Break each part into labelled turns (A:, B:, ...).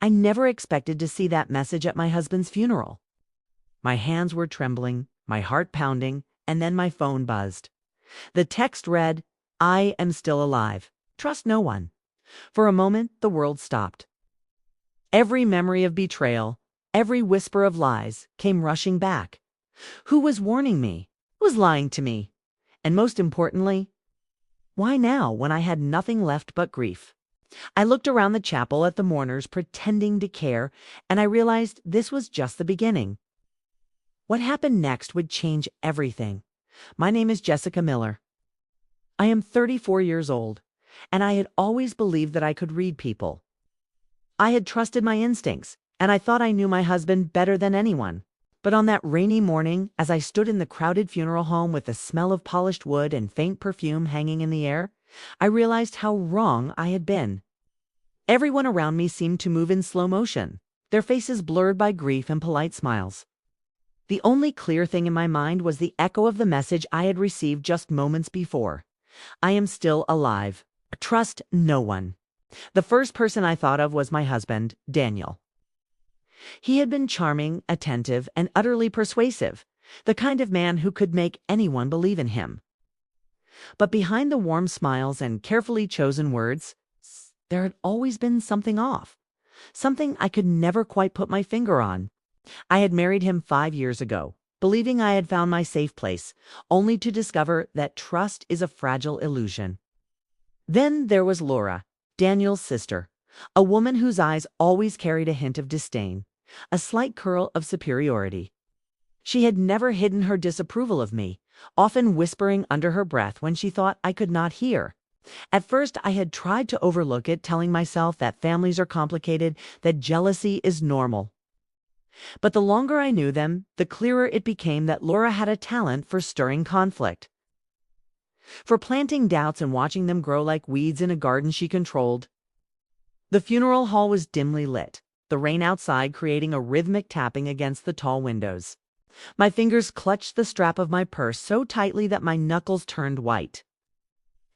A: I never expected to see that message at my husband's funeral. My hands were trembling, my heart pounding, and then my phone buzzed. The text read, "I am still alive. Trust no one." For a moment, the world stopped. Every memory of betrayal, every whisper of lies came rushing back. Who was warning me? Who was lying to me? And most importantly, why now when I had nothing left but grief? I looked around the chapel at the mourners pretending to care, and I realized this was just the beginning. What happened next would change everything. My name is Jessica Miller. I am 34 years old, and I had always believed that I could read people. I had trusted my instincts, and I thought I knew my husband better than anyone. But on that rainy morning, as I stood in the crowded funeral home with the smell of polished wood and faint perfume hanging in the air, I realized how wrong I had been. Everyone around me seemed to move in slow motion, their faces blurred by grief and polite smiles. The only clear thing in my mind was the echo of the message I had received just moments before. I am still alive. Trust no one. The first person I thought of was my husband, Daniel. He had been charming, attentive, and utterly persuasive, the kind of man who could make anyone believe in him. But behind the warm smiles and carefully chosen words, there had always been something off, something I could never quite put my finger on. I had married him 5 years ago, believing I had found my safe place, only to discover that trust is a fragile illusion. Then there was Laura, Daniel's sister, a woman whose eyes always carried a hint of disdain, a slight curl of superiority. She had never hidden her disapproval of me, often whispering under her breath when she thought I could not hear. At first, I had tried to overlook it, telling myself that families are complicated, that jealousy is normal. But the longer I knew them, the clearer it became that Laura had a talent for stirring conflict, for planting doubts and watching them grow like weeds in a garden she controlled. The funeral hall was dimly lit, the rain outside creating a rhythmic tapping against the tall windows. My fingers clutched the strap of my purse so tightly that my knuckles turned white.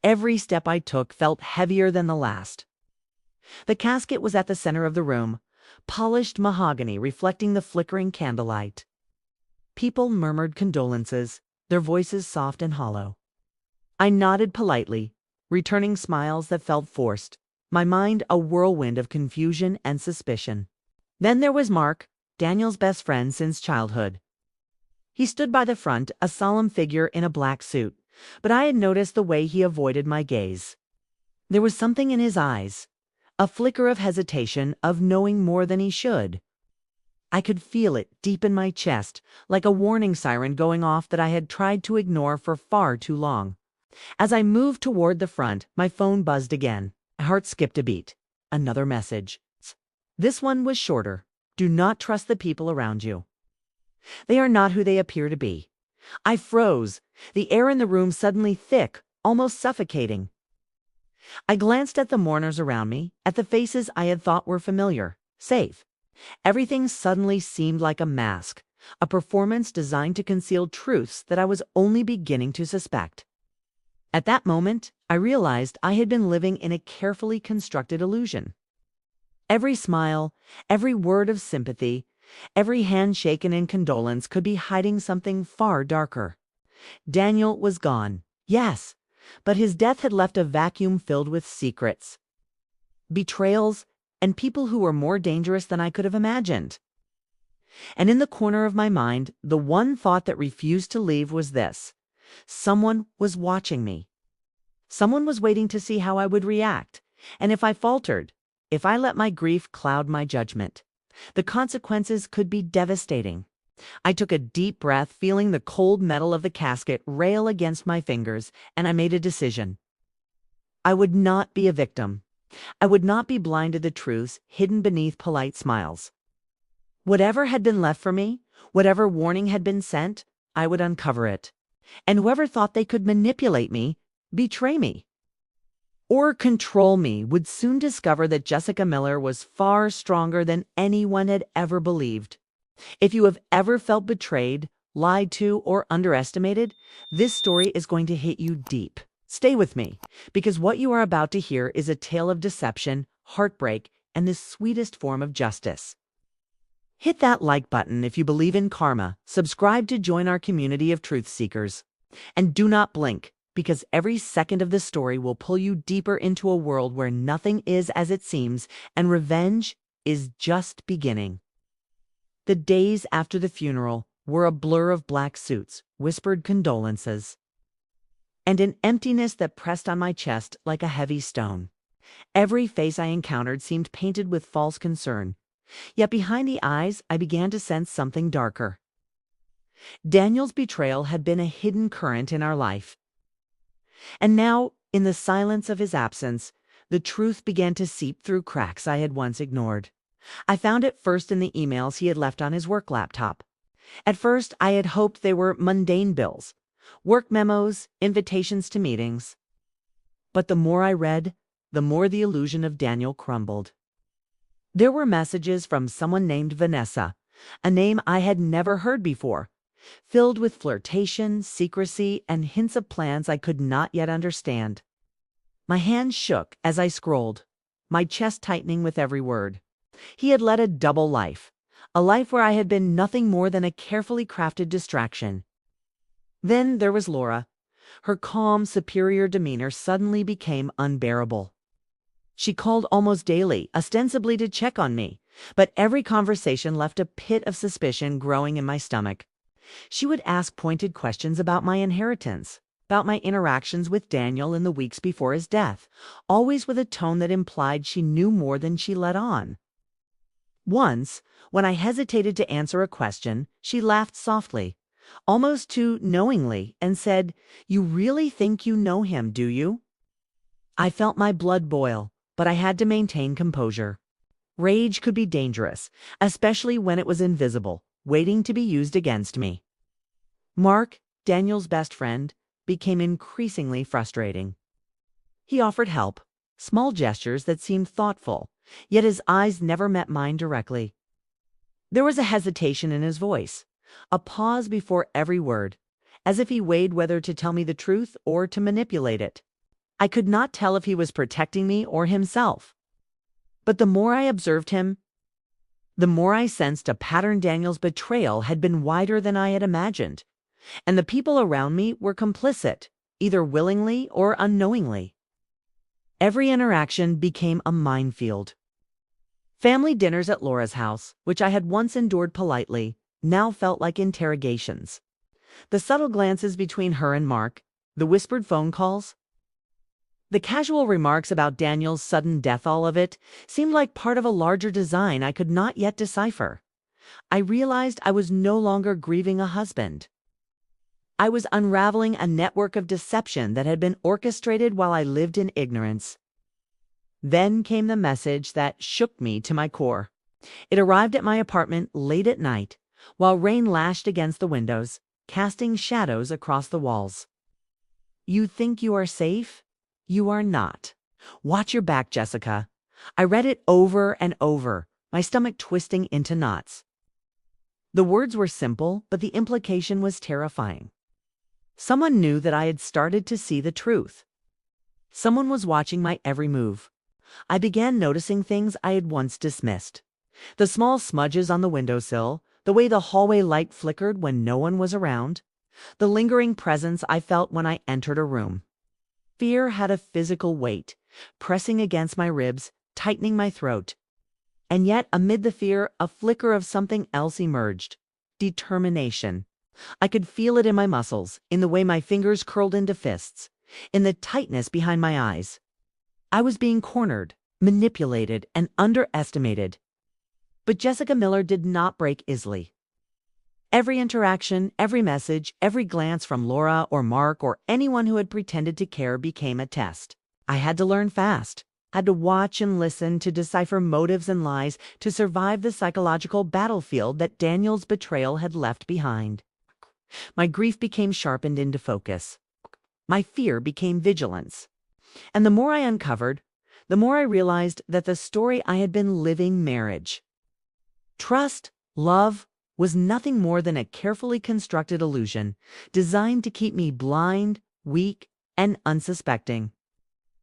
A: Every step I took felt heavier than the last. The casket was at the center of the room, polished mahogany reflecting the flickering candlelight. People murmured condolences, their voices soft and hollow. I nodded politely, returning smiles that felt forced, my mind a whirlwind of confusion and suspicion. Then there was Mark, Daniel's best friend since childhood. He stood by the front, a solemn figure in a black suit, but I had noticed the way he avoided my gaze. There was something in his eyes, a flicker of hesitation, of knowing more than he should. I could feel it deep in my chest, like a warning siren going off that I had tried to ignore for far too long. As I moved toward the front, my phone buzzed again. My heart skipped a beat. Another message. This one was shorter. Do not trust the people around you. They are not who they appear to be. I froze, the air in the room suddenly thick, almost suffocating. I glanced at the mourners around me, at the faces I had thought were familiar, safe. Everything suddenly seemed like a mask, a performance designed to conceal truths that I was only beginning to suspect. At that moment, I realized I had been living in a carefully constructed illusion. Every smile, every word of sympathy, every hand shaken in condolence could be hiding something far darker. Daniel was gone, yes, but his death had left a vacuum filled with secrets, betrayals, and people who were more dangerous than I could have imagined. And in the corner of my mind, the one thought that refused to leave was this: someone was watching me. Someone was waiting to see how I would react, and if I faltered, if I let my grief cloud my judgment, the consequences could be devastating. I took a deep breath, feeling the cold metal of the casket rail against my fingers, and I made a decision. I would not be a victim. I would not be blind to the truths hidden beneath polite smiles. Whatever had been left for me, whatever warning had been sent, I would uncover it. And whoever thought they could manipulate me, betray me, or control me would soon discover that Jessica Miller was far stronger than anyone had ever believed. If you have ever felt betrayed, lied to, or underestimated, this story is going to hit you deep. Stay with me, because what you are about to hear is a tale of deception, heartbreak, and the sweetest form of justice. Hit that like button if you believe in karma, subscribe to join our community of truth seekers, and do not blink, because every second of this story will pull you deeper into a world where nothing is as it seems, and revenge is just beginning. The days after the funeral were a blur of black suits, whispered condolences, and an emptiness that pressed on my chest like a heavy stone. Every face I encountered seemed painted with false concern, yet behind the eyes I began to sense something darker. Daniel's betrayal had been a hidden current in our life. And now, in the silence of his absence, the truth began to seep through cracks I had once ignored. I found it first in the emails he had left on his work laptop. At first, I had hoped they were mundane bills, work memos, invitations to meetings. But the more I read, the more the illusion of Daniel crumbled. There were messages from someone named Vanessa, a name I had never heard before, filled with flirtation, secrecy, and hints of plans I could not yet understand. My hands shook as I scrolled, my chest tightening with every word. He had led a double life, a life where I had been nothing more than a carefully crafted distraction. Then there was Laura. Her calm, superior demeanor suddenly became unbearable. She called almost daily, ostensibly to check on me, but every conversation left a pit of suspicion growing in my stomach. She would ask pointed questions about my inheritance, about my interactions with Daniel in the weeks before his death, always with a tone that implied she knew more than she let on. Once, when I hesitated to answer a question, she laughed softly, almost too knowingly, and said, "You really think you know him, do you?" I felt my blood boil, but I had to maintain composure. Rage could be dangerous, especially when it was invisible, waiting to be used against me. Mark, Daniel's best friend, became increasingly frustrating. He offered help, small gestures that seemed thoughtful, yet his eyes never met mine directly. There was a hesitation in his voice, a pause before every word, as if he weighed whether to tell me the truth or to manipulate it. I could not tell if he was protecting me or himself. But the more I observed him, the more I sensed a pattern. Daniel's betrayal had been wider than I had imagined, and the people around me were complicit, either willingly or unknowingly. Every interaction became a minefield. Family dinners at Laura's house, which I had once endured politely, now felt like interrogations. The subtle glances between her and Mark, the whispered phone calls, the casual remarks about Daniel's sudden death, all of it seemed like part of a larger design I could not yet decipher. I realized I was no longer grieving a husband. I was unraveling a network of deception that had been orchestrated while I lived in ignorance. Then came the message that shook me to my core. It arrived at my apartment late at night, while rain lashed against the windows, casting shadows across the walls. "You think you are safe? You are not. Watch your back, Jessica." I read it over and over, my stomach twisting into knots. The words were simple, but the implication was terrifying. Someone knew that I had started to see the truth. Someone was watching my every move. I began noticing things I had once dismissed. The small smudges on the windowsill, the way the hallway light flickered when no one was around, the lingering presence I felt when I entered a room. Fear had a physical weight, pressing against my ribs, tightening my throat. And yet, amid the fear, a flicker of something else emerged: determination. I could feel it in my muscles, in the way my fingers curled into fists, in the tightness behind my eyes. I was being cornered, manipulated, and underestimated. But Jessica Miller did not break easily. Every interaction, every message, every glance from Laura or Mark or anyone who had pretended to care became a test. I had to learn fast, had to watch and listen to decipher motives and lies to survive the psychological battlefield that Daniel's betrayal had left behind. My grief became sharpened into focus. My fear became vigilance. And the more I uncovered, the more I realized that the story I had been living, marriage, trust, love, was nothing more than a carefully constructed illusion designed to keep me blind, weak, and unsuspecting.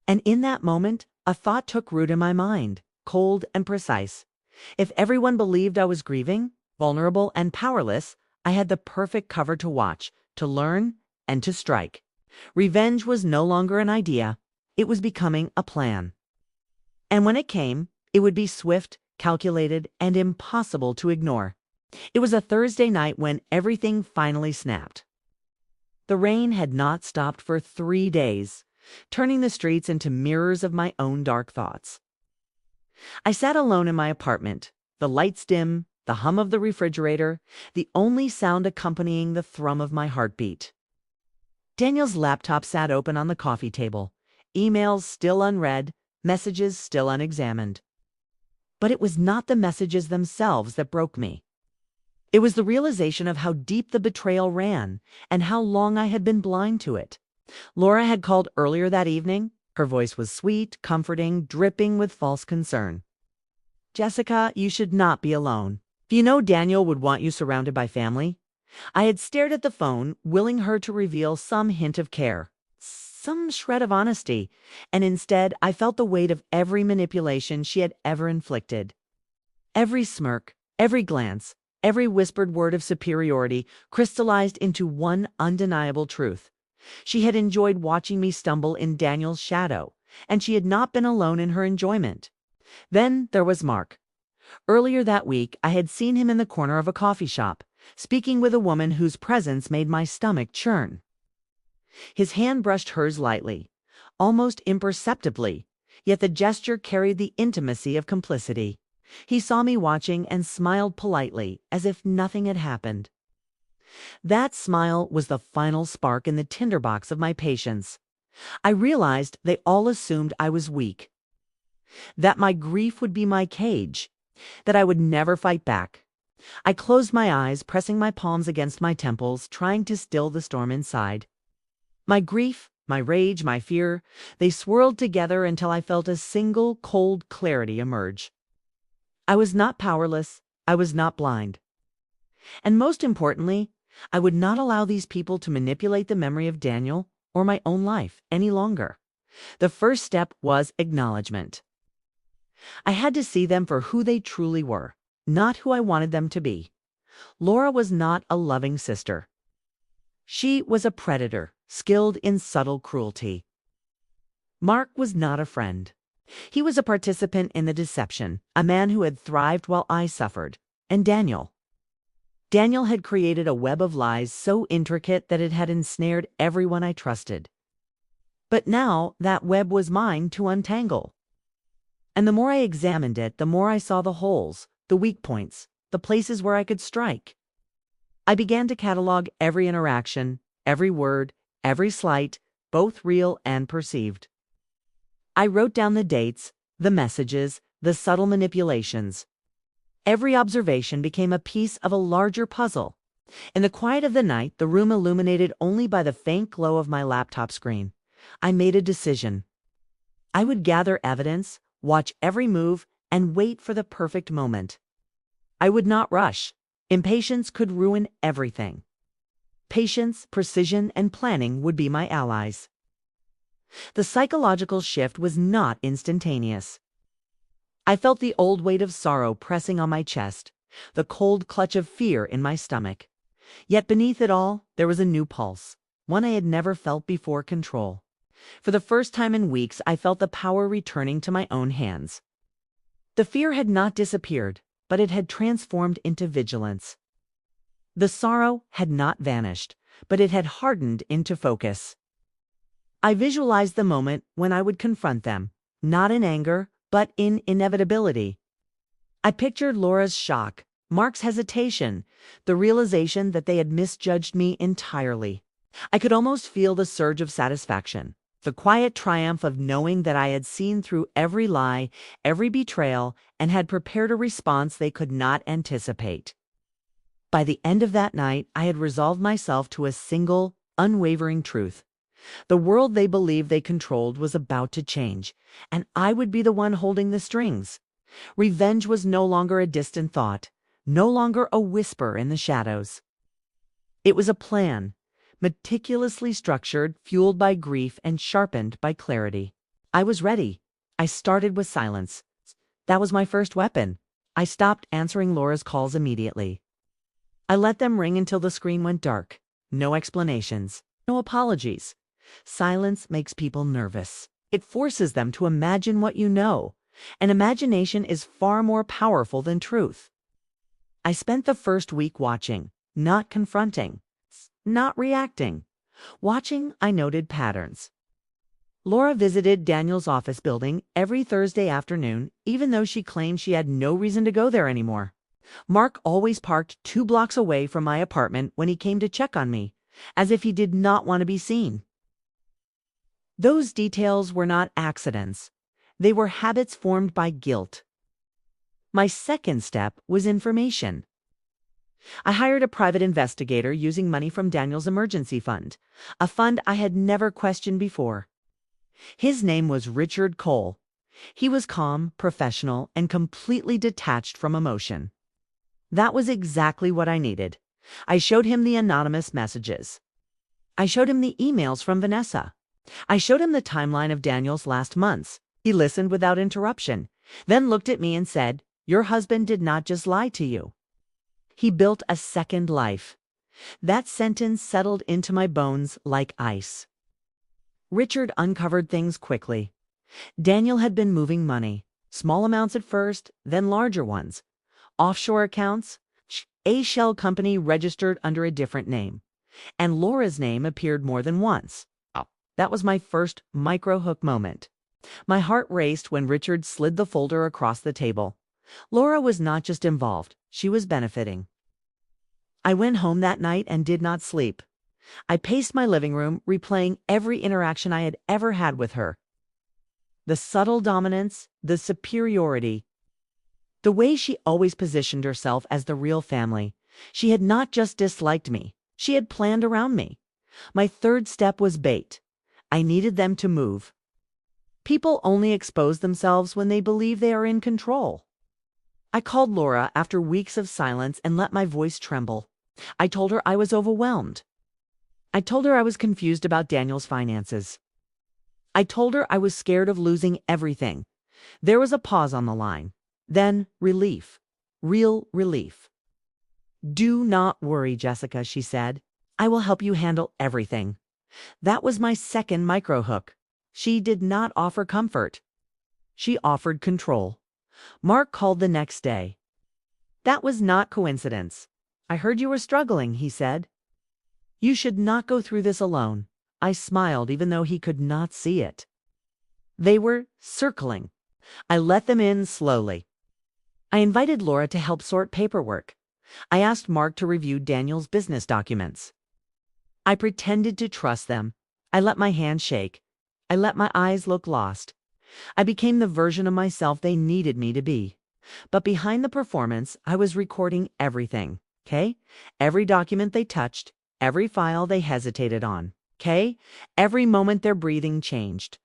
A: And in that moment, a thought took root in my mind, cold and precise. If everyone believed I was grieving, vulnerable, and powerless, I had the perfect cover to watch, to learn, and to strike. Revenge was no longer an idea. It was becoming a plan. And when it came, it would be swift, calculated, and impossible to ignore. It was a Thursday night when everything finally snapped. The rain had not stopped for 3 days, turning the streets into mirrors of my own dark thoughts. I sat alone in my apartment, the lights dim, the hum of the refrigerator, the only sound accompanying the thrum of my heartbeat. Daniel's laptop sat open on the coffee table, emails still unread, messages still unexamined. But it was not the messages themselves that broke me. It was the realization of how deep the betrayal ran and how long I had been blind to it. Laura had called earlier that evening. Her voice was sweet, comforting, dripping with false concern. "Jessica, you should not be alone. You know Daniel would want you surrounded by family." I had stared at the phone, willing her to reveal some hint of care, some shred of honesty, and instead I felt the weight of every manipulation she had ever inflicted. Every smirk, every glance, every whispered word of superiority crystallized into one undeniable truth. She had enjoyed watching me stumble in Daniel's shadow, and she had not been alone in her enjoyment. Then there was Mark. Earlier that week, I had seen him in the corner of a coffee shop, speaking with a woman whose presence made my stomach churn. His hand brushed hers lightly, almost imperceptibly, yet the gesture carried the intimacy of complicity. He saw me watching and smiled politely, as if nothing had happened. That smile was the final spark in the tinderbox of my patience. I realized they all assumed I was weak, that my grief would be my cage, that I would never fight back. I closed my eyes, pressing my palms against my temples, trying to still the storm inside. My grief, my rage, my fear, they swirled together until I felt a single cold clarity emerge. I was not powerless. I was not blind. And most importantly, I would not allow these people to manipulate the memory of Daniel or my own life any longer. The first step was acknowledgement. I had to see them for who they truly were, not who I wanted them to be. Laura was not a loving sister. She was a predator, skilled in subtle cruelty. Mark was not a friend. He was a participant in the deception, a man who had thrived while I suffered. And Daniel had created a web of lies so intricate that it had ensnared everyone I trusted. But now that web was mine to untangle. And the more I examined it, the more I saw the holes, the weak points, the places where I could strike. I began to catalog every interaction, every word, every slight, both real and perceived. I wrote down the dates, the messages, the subtle manipulations. Every observation became a piece of a larger puzzle. In the quiet of the night, the room illuminated only by the faint glow of my laptop screen, I made a decision. I would gather evidence, watch every move, and wait for the perfect moment. I would not rush. Impatience could ruin everything. Patience, precision, and planning would be my allies. The psychological shift was not instantaneous. I felt the old weight of sorrow pressing on my chest, the cold clutch of fear in my stomach. Yet beneath it all, there was a new pulse, one I had never felt before: control. For the first time in weeks, I felt the power returning to my own hands. The fear had not disappeared, but it had transformed into vigilance. The sorrow had not vanished, but it had hardened into focus. I visualized the moment when I would confront them, not in anger, but in inevitability. I pictured Laura's shock, Mark's hesitation, the realization that they had misjudged me entirely. I could almost feel the surge of satisfaction, the quiet triumph of knowing that I had seen through every lie, every betrayal, and had prepared a response they could not anticipate. By the end of that night, I had resolved myself to a single, unwavering truth. The world they believed they controlled was about to change, and I would be the one holding the strings. Revenge was no longer a distant thought, no longer a whisper in the shadows. It was a plan, meticulously structured, fueled by grief and sharpened by clarity. I was ready. I started with silence. That was my first weapon. I stopped answering Laura's calls immediately. I let them ring until the screen went dark. No explanations, no apologies. Silence makes people nervous. It forces them to imagine what you know, and imagination is far more powerful than truth. I spent the first week watching, not confronting, not reacting. Watching, I noted patterns. Laura visited Daniel's office building every Thursday afternoon, even though she claimed she had no reason to go there anymore. Mark always parked 2 blocks away from my apartment when he came to check on me, as if he did not want to be seen. Those details were not accidents. They were habits formed by guilt. My second step was information. I hired a private investigator using money from Daniel's emergency fund, a fund I had never questioned before. His name was Richard Cole. He was calm, professional, and completely detached from emotion. That was exactly what I needed. I showed him the anonymous messages. I showed him the emails from Vanessa. I showed him the timeline of Daniel's last months. He listened without interruption, then looked at me and said, "Your husband did not just lie to you. He built a second life." That sentence settled into my bones like ice. Richard uncovered things quickly. Daniel had been moving money, small amounts at first, then larger ones. Offshore accounts, a shell company registered under a different name, and Laura's name appeared more than once. That was my first micro-hook moment. My heart raced when Richard slid the folder across the table. Laura was not just involved, she was benefiting. I went home that night and did not sleep. I paced my living room, replaying every interaction I had ever had with her. The subtle dominance, the superiority, the way she always positioned herself as the real family. She had not just disliked me, she had planned around me. My third step was bait. I needed them to move. People only expose themselves when they believe they are in control. I called Laura after weeks of silence and let my voice tremble. I told her I was overwhelmed. I told her I was confused about Daniel's finances. I told her I was scared of losing everything. There was a pause on the line. Then relief. Real relief. "Do not worry, Jessica," she said. "I will help you handle everything." That was my second micro-hook. She did not offer comfort. She offered control. Mark called the next day. "That was not coincidence. I heard you were struggling," he said. "You should not go through this alone." I smiled even though he could not see it. They were circling. I let them in slowly. I invited Laura to help sort paperwork. I asked Mark to review Daniel's business documents. I pretended to trust them. I let my hands shake. I let my eyes look lost. I became the version of myself they needed me to be. But behind the performance, I was recording everything, okay? Every document they touched, every file they hesitated on, okay? Every moment their breathing changed.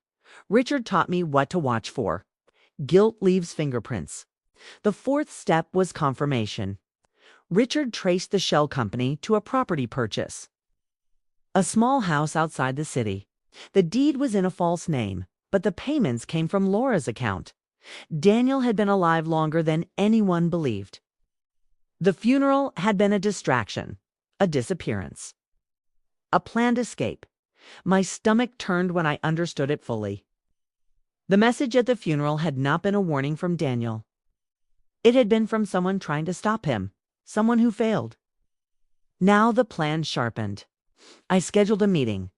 A: Richard taught me what to watch for. Guilt leaves fingerprints. The fourth step was confirmation. Richard traced the shell company to a property purchase. A small house outside the city. The deed was in a false name, but the payments came from Laura's account. Daniel had been alive longer than anyone believed. The funeral had been a distraction, a disappearance, a planned escape. My stomach turned when I understood it fully. The message at the funeral had not been a warning from Daniel. It had been from someone trying to stop him, someone who failed. Now the plan sharpened. I scheduled a meeting.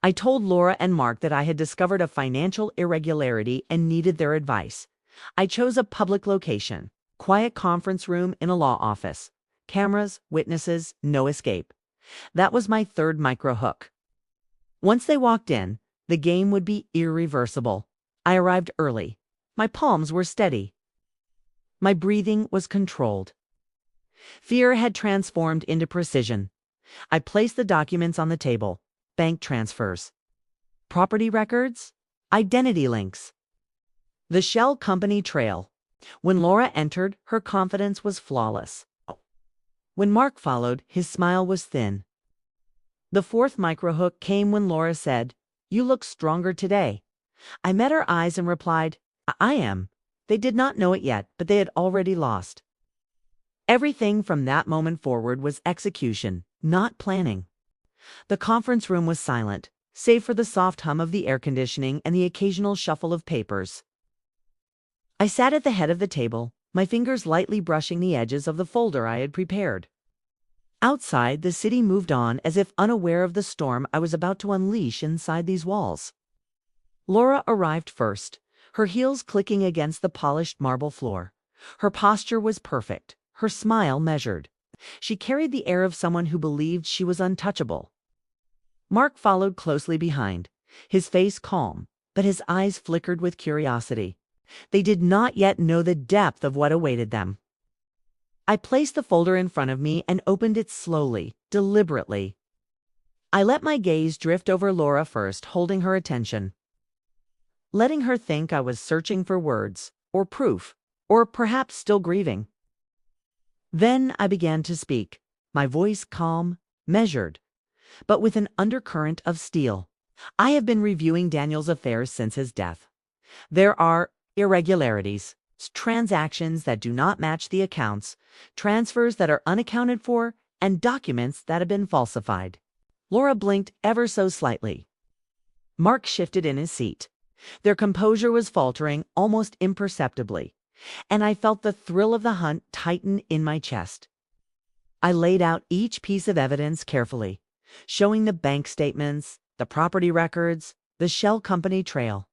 A: I told Laura and Mark that I had discovered a financial irregularity and needed their advice. I chose a public location, quiet conference room in a law office. Cameras, witnesses, no escape. That was my third micro-hook. Once they walked in, the game would be irreversible. I arrived early. My palms were steady. My breathing was controlled. Fear had transformed into precision. I placed the documents on the table. Bank transfers, property records, identity links. The shell company trail. When Laura entered, her confidence was flawless. When Mark followed, his smile was thin. The fourth micro-hook came when Laura said, "You look stronger today." I met her eyes and replied, "I am. They did not know it yet, but they had already lost. Everything from that moment forward was execution, not planning. The conference room was silent, save for the soft hum of the air conditioning and the occasional shuffle of papers. I sat at the head of the table, my fingers lightly brushing the edges of the folder I had prepared. Outside, the city moved on as if unaware of the storm I was about to unleash inside these walls. Laura arrived first, her heels clicking against the polished marble floor. Her posture was perfect, her smile measured. She carried the air of someone who believed she was untouchable. Mark followed closely behind, his face calm, but his eyes flickered with curiosity. They did not yet know the depth of what awaited them. I placed the folder in front of me and opened it slowly, deliberately. I let my gaze drift over Laura first, holding her attention, letting her think I was searching for words, or proof, or perhaps still grieving. Then I began to speak, my voice calm, measured, but with an undercurrent of steel. I have been reviewing Daniel's affairs since his death. There are irregularities, transactions that do not match the accounts, transfers that are unaccounted for, and documents that have been falsified. Laura blinked ever so slightly. Mark shifted in his seat. Their composure was faltering almost imperceptibly, and I felt the thrill of the hunt tighten in my chest. I laid out each piece of evidence carefully, showing the bank statements, the property records, the shell company trail.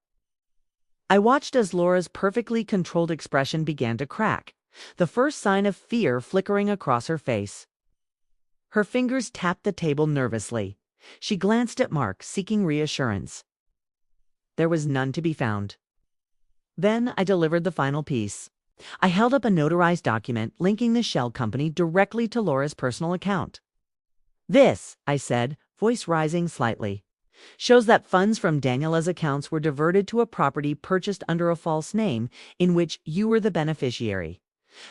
A: I watched as Laura's perfectly controlled expression began to crack, the first sign of fear flickering across her face. Her fingers tapped the table nervously. She glanced at Mark, seeking reassurance. There was none to be found. Then I delivered the final piece. I held up a notarized document linking the shell company directly to Laura's personal account. "This," I said, voice rising slightly, "shows that funds from Daniela's accounts were diverted to a property purchased under a false name in which you were the beneficiary."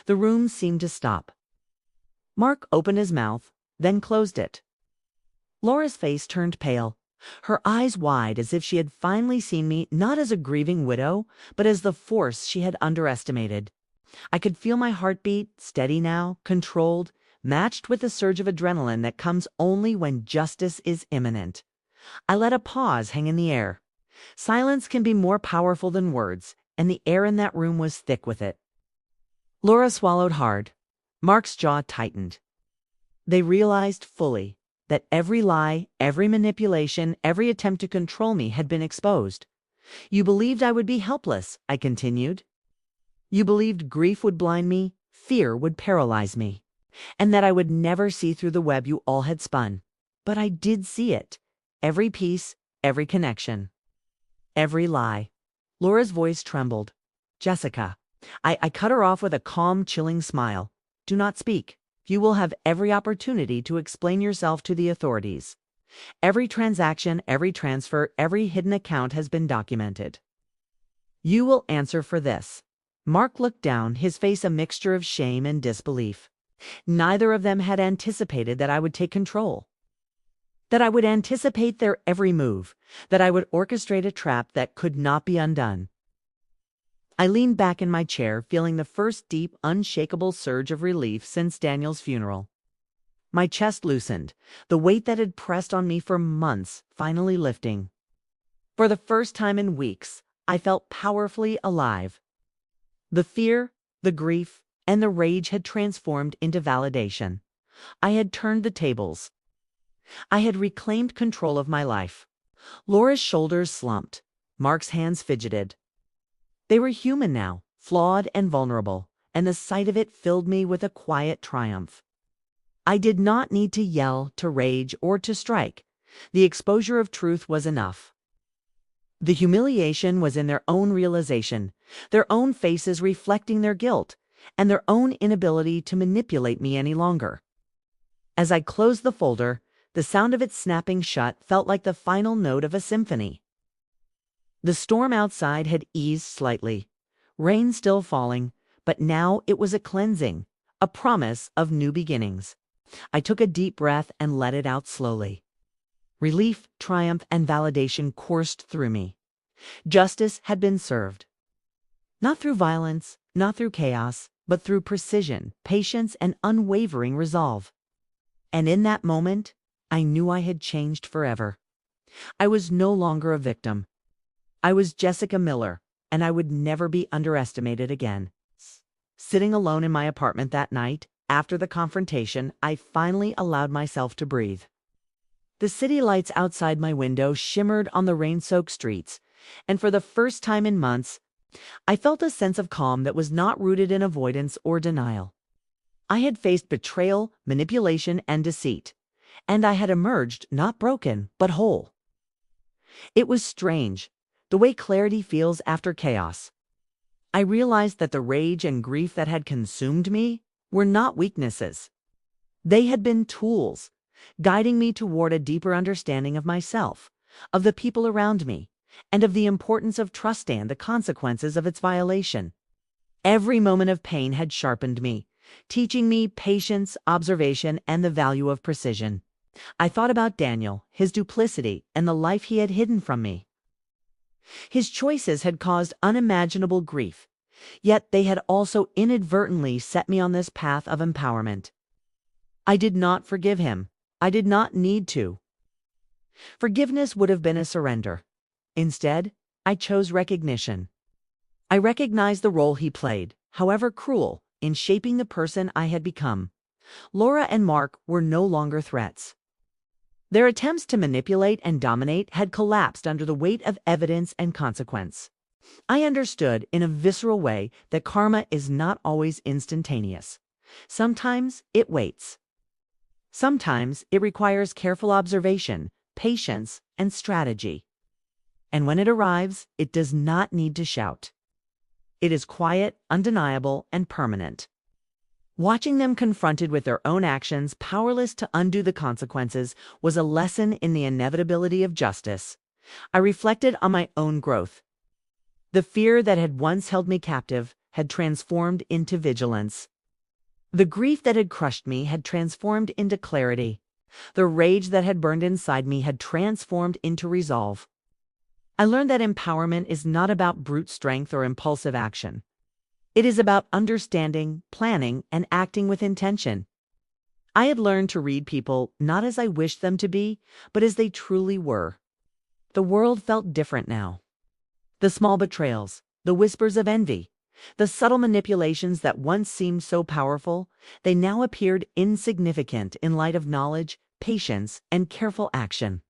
A: The room seemed to stop. Mark opened his mouth, then closed it. Laura's face turned pale, her eyes wide as if she had finally seen me not as a grieving widow, but as the force she had underestimated. I could feel my heartbeat, steady now, controlled, matched with the surge of adrenaline that comes only when justice is imminent. I let a pause hang in the air. Silence can be more powerful than words, and the air in that room was thick with it. Laura swallowed hard. Mark's jaw tightened. They realized fully that every lie, every manipulation, every attempt to control me had been exposed. "You believed I would be helpless," I continued. "You believed grief would blind me, fear would paralyze me, and that I would never see through the web you all had spun. But I did see it. Every piece, every connection, every lie." Laura's voice trembled. "Jessica." I cut her off with a calm, chilling smile. "Do not speak. You will have every opportunity to explain yourself to the authorities. Every transaction, every transfer, every hidden account has been documented. You will answer for this." Mark looked down, his face a mixture of shame and disbelief. Neither of them had anticipated that I would take control, that I would anticipate their every move, that I would orchestrate a trap that could not be undone. I leaned back in my chair, feeling the first deep, unshakable surge of relief since Daniel's funeral. My chest loosened, the weight that had pressed on me for months finally lifting. For the first time in weeks, I felt powerfully alive. The fear, the grief, and the rage had transformed into validation. I had turned the tables. I had reclaimed control of my life. Laura's shoulders slumped. Mark's hands fidgeted. They were human now, flawed and vulnerable, and the sight of it filled me with a quiet triumph. I did not need to yell, to rage, or to strike. The exposure of truth was enough. The humiliation was in their own realization, their own faces reflecting their guilt, and their own inability to manipulate me any longer. As I closed the folder, the sound of its snapping shut felt like the final note of a symphony. The storm outside had eased slightly, rain still falling, but now it was a cleansing, a promise of new beginnings. I took a deep breath and let it out slowly. Relief, triumph, and validation coursed through me. Justice had been served. Not through violence, not through chaos, but through precision, patience, and unwavering resolve. And in that moment, I knew I had changed forever. I was no longer a victim. I was Jessica Miller, and I would never be underestimated again. Sitting alone in my apartment that night, after the confrontation, I finally allowed myself to breathe. The city lights outside my window shimmered on the rain-soaked streets, and for the first time in months, I felt a sense of calm that was not rooted in avoidance or denial. I had faced betrayal, manipulation, and deceit, and I had emerged not broken, but whole. It was strange, the way clarity feels after chaos. I realized that the rage and grief that had consumed me were not weaknesses. They had been tools, guiding me toward a deeper understanding of myself, of the people around me, and of the importance of trust and the consequences of its violation. Every moment of pain had sharpened me, teaching me patience, observation, and the value of precision. I thought about Daniel, his duplicity, and the life he had hidden from me. His choices had caused unimaginable grief, yet they had also inadvertently set me on this path of empowerment. I did not forgive him. I did not need to. Forgiveness would have been a surrender. Instead, I chose recognition. I recognized the role he played, however cruel, in shaping the person I had become. Laura and Mark were no longer threats. Their attempts to manipulate and dominate had collapsed under the weight of evidence and consequence. I understood in a visceral way that karma is not always instantaneous. Sometimes it waits. Sometimes it requires careful observation, patience, and strategy. And when it arrives, it does not need to shout. It is quiet, undeniable, and permanent. Watching them confronted with their own actions, powerless to undo the consequences, was a lesson in the inevitability of justice. I reflected on my own growth. The fear that had once held me captive had transformed into vigilance. The grief that had crushed me had transformed into clarity. The rage that had burned inside me had transformed into resolve. I learned that empowerment is not about brute strength or impulsive action. It is about understanding, planning, and acting with intention. I had learned to read people not as I wished them to be, but as they truly were. The world felt different now. The small betrayals, the whispers of envy, the subtle manipulations that once seemed so powerful, they now appeared insignificant in light of knowledge, patience, and careful action.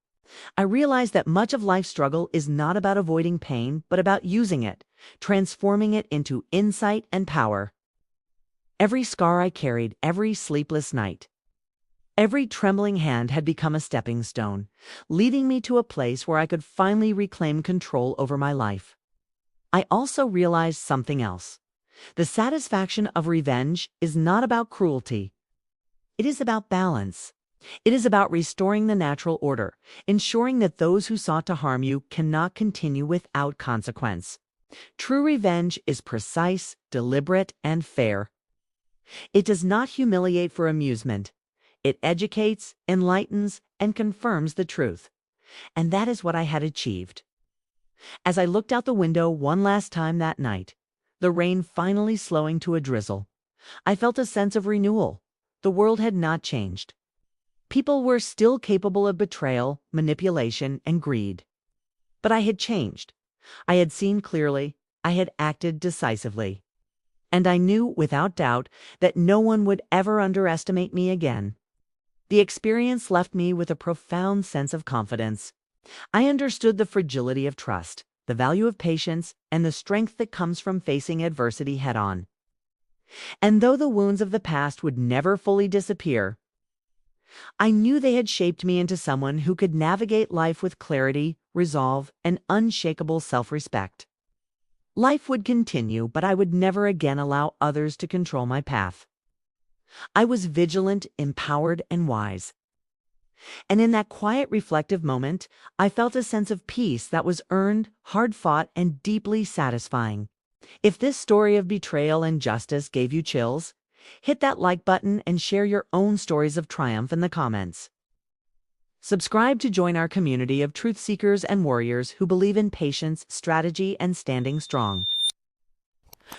A: I realized that much of life's struggle is not about avoiding pain, but about using it, transforming it into insight and power. Every scar I carried, every sleepless night, every trembling hand had become a stepping stone, leading me to a place where I could finally reclaim control over my life. I also realized something else. The satisfaction of revenge is not about cruelty. It is about balance. It is about restoring the natural order, ensuring that those who sought to harm you cannot continue without consequence. True revenge is precise, deliberate, and fair. It does not humiliate for amusement. It educates, enlightens, and confirms the truth. And that is what I had achieved. As I looked out the window one last time that night, the rain finally slowing to a drizzle, I felt a sense of renewal. The world had not changed. People were still capable of betrayal, manipulation, and greed. But I had changed. I had seen clearly. I had acted decisively. And I knew without doubt that no one would ever underestimate me again. The experience left me with a profound sense of confidence. I understood the fragility of trust, the value of patience, and the strength that comes from facing adversity head-on. And though the wounds of the past would never fully disappear, I knew they had shaped me into someone who could navigate life with clarity, resolve, and unshakable self-respect. Life would continue, but I would never again allow others to control my path. I was vigilant, empowered, and wise. And in that quiet, reflective moment, I felt a sense of peace that was earned, hard-fought, and deeply satisfying. If this story of betrayal and justice gave you chills, hit that like button and share your own stories of triumph in the comments. Subscribe to join our community of truth seekers and warriors who believe in patience, strategy, and standing strong.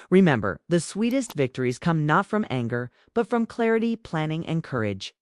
A: Remember, the sweetest victories come not from anger, but from clarity, planning, and courage.